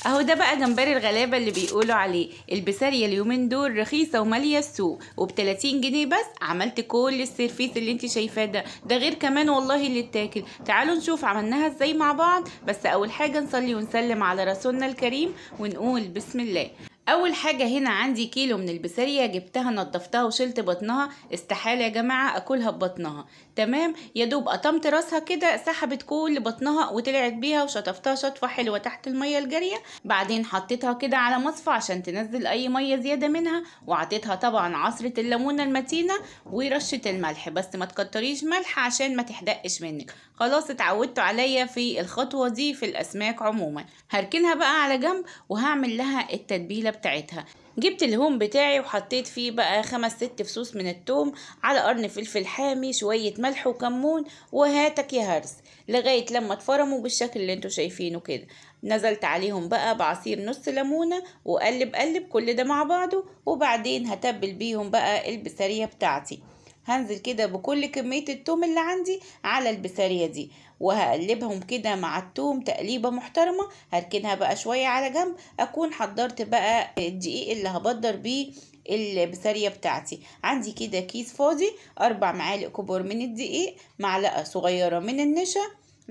اهو ده بقى جمبري الغلابة اللي بيقولوا عليه. البسارية اليومين دول رخيصة ومالية السوق، وب30 جنيه بس عملت كل السيرفيس اللي انت شايفاه ده غير كمان والله اللي اتاكل. تعالوا نشوف عملناها ازاي مع بعض. بس اول حاجة نصلي ونسلم على رسولنا الكريم ونقول بسم الله. اول حاجه هنا عندي كيلو من البسارية، جبتها نضفتها وشلت بطنها. استحاله يا جماعه اكلها ببطنها. تمام، يا دوب قطمت راسها كده سحبت كل بطنها وطلعت بيها، وشطفتها شطفه حلوه تحت الميه الجاريه. بعدين حطيتها كده على مصفى عشان تنزل اي ميه زياده منها، وعطيتها طبعا عصره الليمونه المتينه ورشه الملح، بس ما تكتريش ملح عشان ما تحدقش منك. خلاص اتعودتوا عليا في الخطوه دي في الاسماك عموما. هركنها بقى على جنب وهعمل لها التتبيله بتاعتها. جبت الهوم بتاعي وحطيت فيه بقى 5 6 فصوص من التوم، على قرن فلفل حامي، شوية ملح وكمون، وهاتك يا هرس لغاية لما اتفرموا بالشكل اللي انتوا شايفينه كده. نزلت عليهم بقى بعصير نص ليمونة وقلب قلب كل ده مع بعضه، وبعدين هتبل بيهم بقى البسارية بتاعتي. هنزل كده بكل كمية التوم اللي عندي على البسارية دي، وهقلبهم كده مع التوم تقليبة محترمة. هركنها بقى شوية على جنب، اكون حضرت بقى الدقيق اللي هبدر بيه البسارية بتاعتي. عندي كده كيس فاضي 4 معالق كبار من الدقيق، معلقة صغيرة من النشا،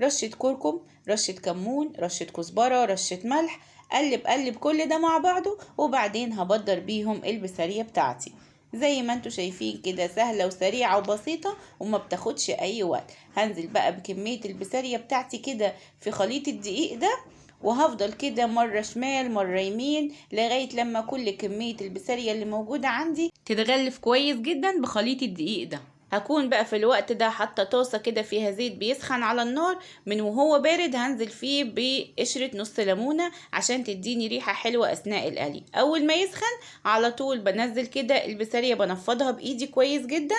رشة كركم، رشة كمون، رشة كزبرة، رشة ملح. قلب قلب كل ده مع بعضه، وبعدين هبدر بيهم البسارية بتاعتي. زي ما انتوا شايفين كده سهلة وسريعة وبسيطة وما بتاخدش اي وقت. هنزل بقى بكمية البسارية بتاعتي كده في خليط الدقيق ده، وهفضل كده مرة شمال مرة يمين لغاية لما كل كمية البسارية اللي موجودة عندي تتغلف كويس جدا بخليط الدقيق ده. هكون بقى في الوقت ده حاطه طاسه كده فيها زيت بيسخن على النار، من وهو بارد هنزل فيه بقشره نص ليمونه عشان تديني ريحه حلوه اثناء القلي. اول ما يسخن على طول بنزل كده البسارية بنفضها بايدي كويس جدا،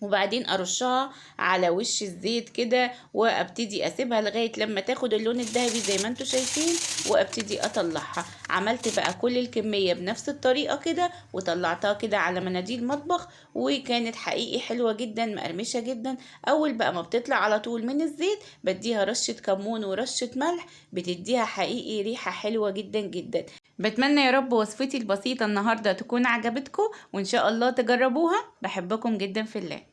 وبعدين ارشها على وش الزيت كده، وابتدي اسيبها لغايه لما تاخد اللون الذهبي زي ما انتوا شايفين، وابتدي اطلعها. عملت بقى كل الكميه بنفس الطريقه كده وطلعتها كده على مناديل مطبخ، وكانت حقيقي حلوه جدا مقرمشه جدا. اول بقى ما بتطلع على طول من الزيت بديها رشه كمون ورشه ملح، بتديها حقيقي ريحه حلوه جدا جدا. بتمنى يا رب وصفتي البسيطه النهارده تكون عجبتكم، وان شاء الله تجربوها. بحبكم جدا في الله.